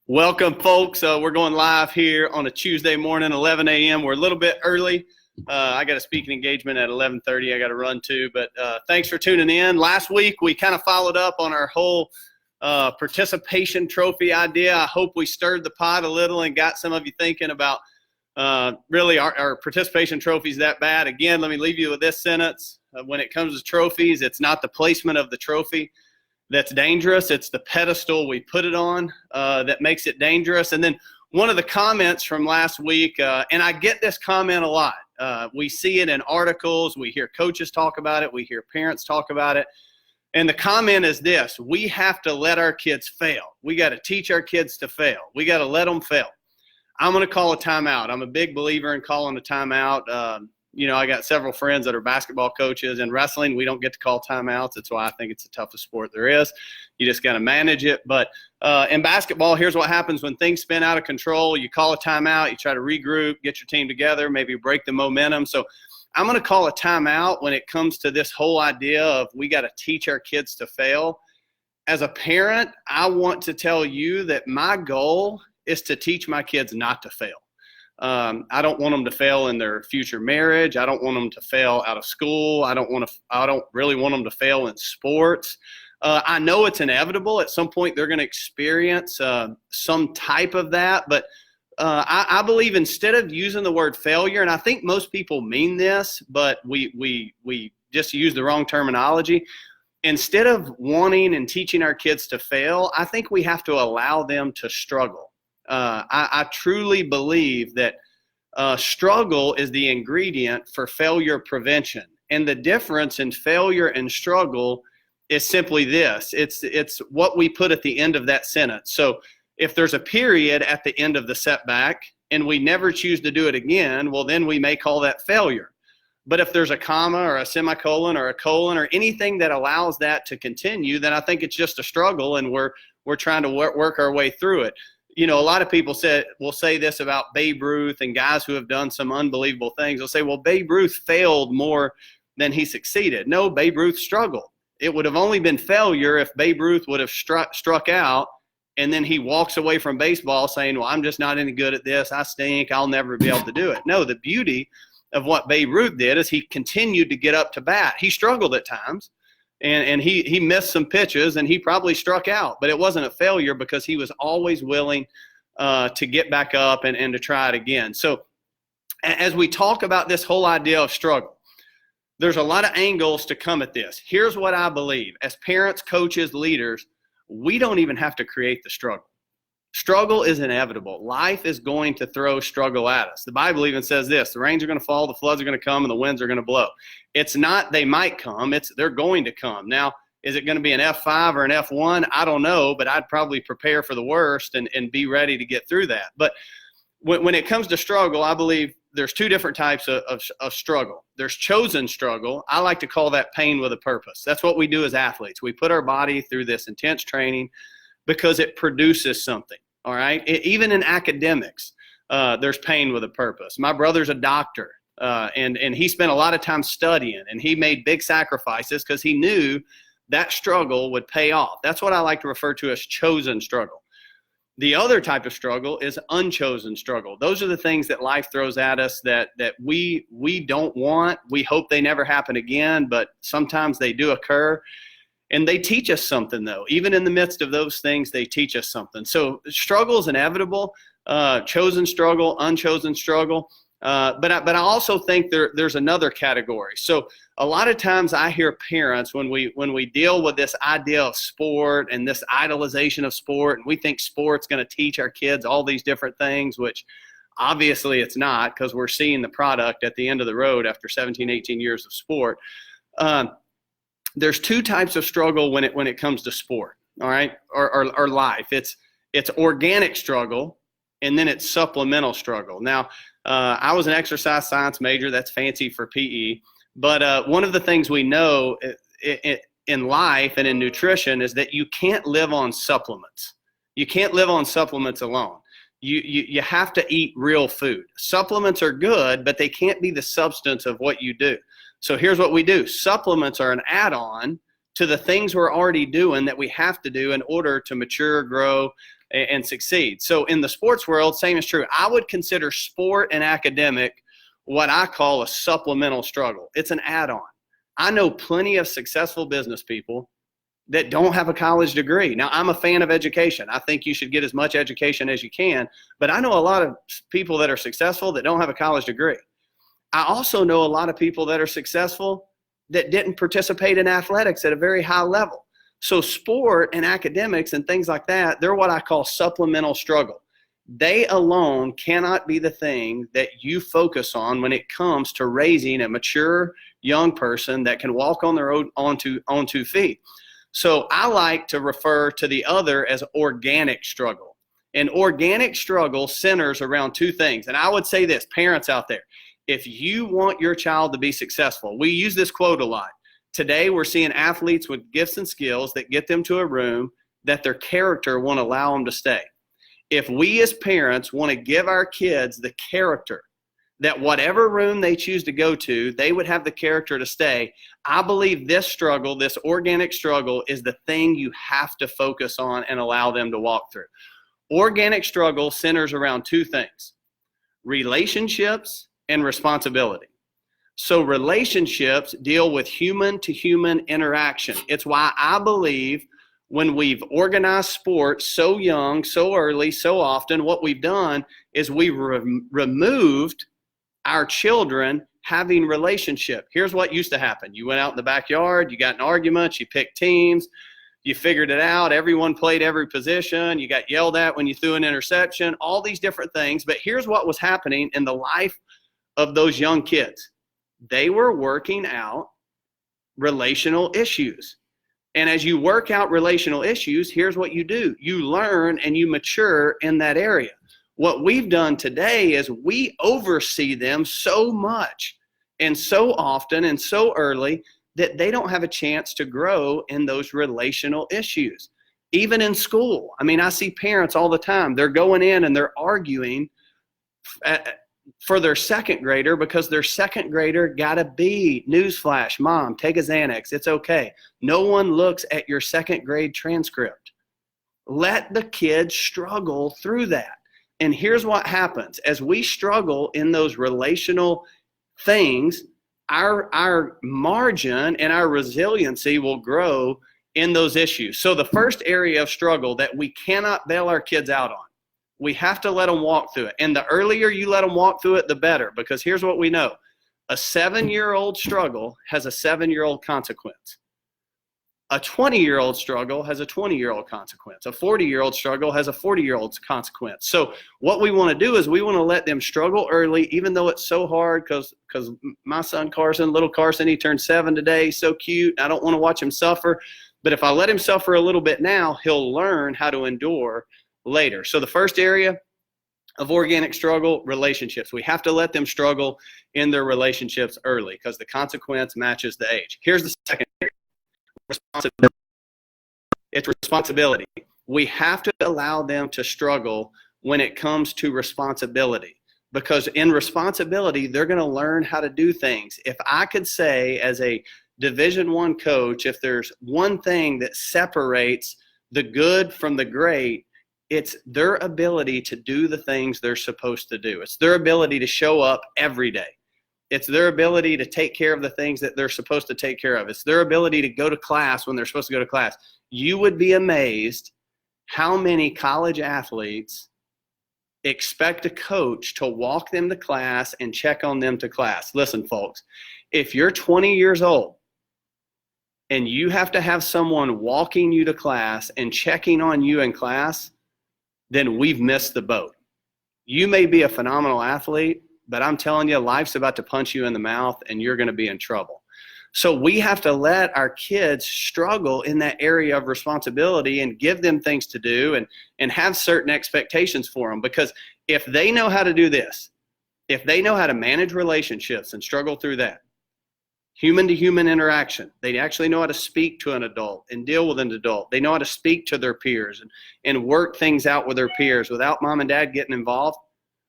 Welcome, folks. We're going live here on a Tuesday morning, 11 a.m. We're a little bit early. I got a speaking engagement at 11:30. I got to run to, but thanks for tuning in. Last week, we kind of followed up on our whole participation trophy idea. I hope we stirred the pot a little and got some of you thinking about really our participation trophies that bad. Again, let me leave you with this sentence. When it comes to trophies, it's not the placement of the trophy that's dangerous. It's the pedestal we put it on that makes it dangerous. And then one of the comments from last week, and I get this comment a lot. We see it in articles. We hear coaches talk about it. We hear parents talk about it. And the comment is this: we have to let our kids fail. We got to teach our kids to fail. We got to let them fail. I'm going to call a timeout. I'm a big believer in calling a timeout. I got several friends that are basketball coaches. In wrestling, we don't get to call timeouts. That's why I think it's the toughest sport there is. You just got to manage it. But in basketball, here's what happens when things spin out of control. You call a timeout. You try to regroup, get your team together, maybe break the momentum. So I'm going to call a timeout when it comes to this whole idea of we got to teach our kids to fail. As a parent, I want to tell you that my goal is to teach my kids not to fail. I don't want them to fail in their future marriage. I don't want them to fail out of school. I don't really want them to fail in sports. I know it's inevitable. At some point, they're going to experience some type of that. But I believe instead of using the word failure, and I think most people mean this, but we just use the wrong terminology. Instead of wanting and teaching our kids to fail, I think we have to allow them to struggle. I truly believe that struggle is the ingredient for failure prevention. And the difference in failure and struggle is simply this. It's what we put at the end of that sentence. So if there's a period at the end of the setback and we never choose to do it again, well, then we may call that failure. But if there's a comma or a semicolon or a colon or anything that allows that to continue, then I think it's just a struggle and we're trying to work our way through it. A lot of people will say this about Babe Ruth and guys who have done some unbelievable things. They'll say, well, Babe Ruth failed more than he succeeded. No, Babe Ruth struggled. It would have only been failure if Babe Ruth would have struck out and then he walks away from baseball saying, well, I'm just not any good at this. I stink. I'll never be able to do it. No, the beauty of what Babe Ruth did is he continued to get up to bat. He struggled at times. And he missed some pitches and he probably struck out, but it wasn't a failure because he was always willing to get back up and to try it again. So as we talk about this whole idea of struggle, there's a lot of angles to come at this. Here's what I believe. As parents, coaches, leaders, we don't even have to create the struggle. Struggle is inevitable. Life is going to throw struggle at us. The Bible even says this: the rains are going to fall, the floods are going to come, and the winds are going to blow. It's not they might come, they're going to come. Now, is it going to be an F5 or an F1? I don't know, but I'd probably prepare for the worst and be ready to get through that. But when it comes to struggle, I believe there's two different types of struggle. There's chosen struggle. I like to call that pain with a purpose. That's what we do as athletes. We put our body through this intense training because it produces something. All right. Even in academics, there's pain with a purpose. My brother's a doctor, and he spent a lot of time studying, and he made big sacrifices because he knew that struggle would pay off. That's what I like to refer to as chosen struggle. The other type of struggle is unchosen struggle. Those are the things that life throws at us that we don't want. We hope they never happen again, but sometimes they do occur. And they teach us something, though. Even in the midst of those things, they teach us something. So struggle is inevitable, chosen struggle, unchosen struggle. But I also think there's another category. So a lot of times I hear parents, when we deal with this idea of sport and this idolization of sport, and we think sport's going to teach our kids all these different things, which obviously it's not, because we're seeing the product at the end of the road after 17, 18 years of sport. There's two types of struggle when it comes to sport, all right, or life. It's organic struggle, and then it's supplemental struggle. Now, I was an exercise science major. That's fancy for PE. But one of the things we know in life and in nutrition is that you can't live on supplements. You can't live on supplements alone. You have to eat real food. Supplements are good, but they can't be the substance of what you do. So here's what we do. Supplements are an add-on to the things we're already doing that we have to do in order to mature, grow, and succeed. So in the sports world, same is true. I would consider sport and academic what I call a supplemental struggle. It's an add-on. I know plenty of successful business people that don't have a college degree. Now, I'm a fan of education. I think you should get as much education as you can, but I know a lot of people that are successful that don't have a college degree. I also know a lot of people that are successful that didn't participate in athletics at a very high level. So sport and academics and things like that, they're what I call supplemental struggle. They alone cannot be the thing that you focus on when it comes to raising a mature young person that can walk on their own on two feet. So I like to refer to the other as organic struggle. And organic struggle centers around two things. And I would say this, parents out there, if you want your child to be successful, we use this quote a lot. Today, we're seeing athletes with gifts and skills that get them to a room that their character won't allow them to stay. If we as parents want to give our kids the character that whatever room they choose to go to, they would have the character to stay, I believe this struggle, this organic struggle, is the thing you have to focus on and allow them to walk through. Organic struggle centers around two things: relationships and responsibility. So relationships deal with human-to-human interaction. It's why I believe when we've organized sports so young, so early, so often, what we've done is we've removed our children having relationship. Here's what used to happen. You went out in the backyard, you got in arguments, you picked teams, you figured it out, everyone played every position, you got yelled at when you threw an interception, all these different things. But here's what was happening in the life of those young kids. They were working out relational issues. And as you work out relational issues, here's what you do. You learn and you mature in that area. What we've done today is we oversee them so much and so often and so early that they don't have a chance to grow in those relational issues. Even in school. I mean, I see parents all the time. They're going in and they're arguing for their second grader because their second grader got a B. Newsflash, mom, take a Xanax. It's okay. No one looks at your second grade transcript. Let the kids struggle through that. And here's what happens. As we struggle in those relational things, our margin and our resiliency will grow in those issues. So the first area of struggle that we cannot bail our kids out on, we have to let them walk through it. And the earlier you let them walk through it, the better. Because here's what we know. A 7-year-old struggle has a 7-year-old consequence. A 20-year-old struggle has a 20-year-old consequence. A 40-year-old struggle has a 40-year-old consequence. So what we want to do is we want to let them struggle early, even though it's so hard, because my son Carson, little Carson, he turned 7 today, so cute. I don't want to watch him suffer. But if I let him suffer a little bit now, he'll learn how to endure later. So the first area of organic struggle, relationships. We have to let them struggle in their relationships early because the consequence matches the age. Here's the second area. Responsibility. It's responsibility. We have to allow them to struggle when it comes to responsibility, because in responsibility, they're going to learn how to do things. If I could say as a Division I coach, if there's one thing that separates the good from the great, it's their ability to do the things they're supposed to do. It's their ability to show up every day. It's their ability to take care of the things that they're supposed to take care of. It's their ability to go to class when they're supposed to go to class. You would be amazed how many college athletes expect a coach to walk them to class and check on them to class. Listen, folks, if you're 20 years old and you have to have someone walking you to class and checking on you in class, then we've missed the boat. You may be a phenomenal athlete, but I'm telling you, life's about to punch you in the mouth and you're going to be in trouble. So we have to let our kids struggle in that area of responsibility and give them things to do and have certain expectations for them. Because if they know how to do this, if they know how to manage relationships and struggle through that, human-to-human interaction, they actually know how to speak to an adult and deal with an adult. They know how to speak to their peers and work things out with their peers without mom and dad getting involved.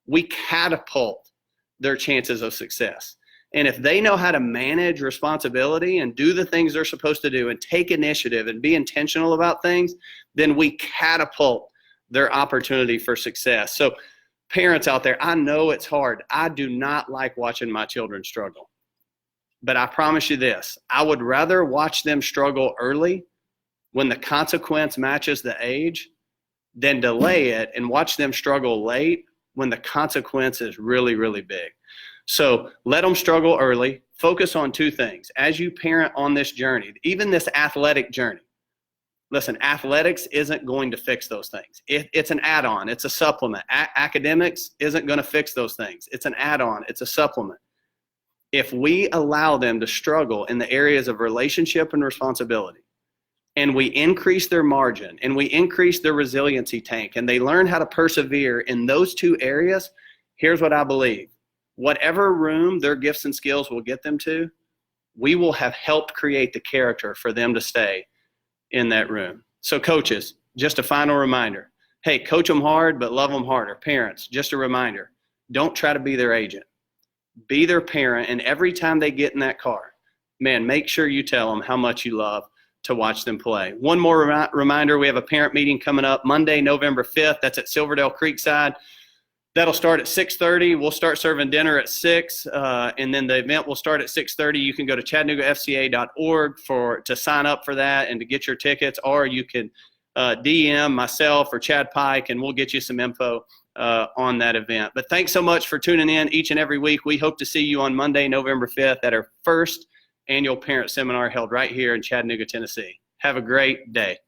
We catapult their chances of success. And if they know how to manage responsibility and do the things they're supposed to do and take initiative and be intentional about things, then we catapult their opportunity for success. So parents out there, I know it's hard. I do not like watching my children struggle. But I promise you this, I would rather watch them struggle early when the consequence matches the age than delay it and watch them struggle late when the consequence is really, really big. So let them struggle early. Focus on two things. As you parent on this journey, even this athletic journey, listen, athletics isn't going to fix those things. It's an add-on. It's a supplement. Academics isn't going to fix those things. It's an add-on. It's a supplement. If we allow them to struggle in the areas of relationship and responsibility, and we increase their margin, and we increase their resiliency tank, and they learn how to persevere in those two areas, here's what I believe. Whatever room their gifts and skills will get them to, we will have helped create the character for them to stay in that room. So coaches, just a final reminder. Hey, coach them hard, but love them harder. Parents, just a reminder. Don't try to be their agent. Be their parent, and every time they get in that car, man, make sure you tell them how much you love to watch them play. One more reminder, we have a parent meeting coming up Monday, November 5th. That's at Silverdale Creekside. That'll start at 6:30. We'll start serving dinner at 6, and then the event will start at 6:30. You can go to chattanooga.fca.org to sign up for that and to get your tickets, or you can DM myself or Chad Pike, and we'll get you some info on that event. But thanks so much for tuning in each and every week. We hope to see you on Monday, November 5th at our first annual parent seminar held right here in Chattanooga, Tennessee. Have a great day.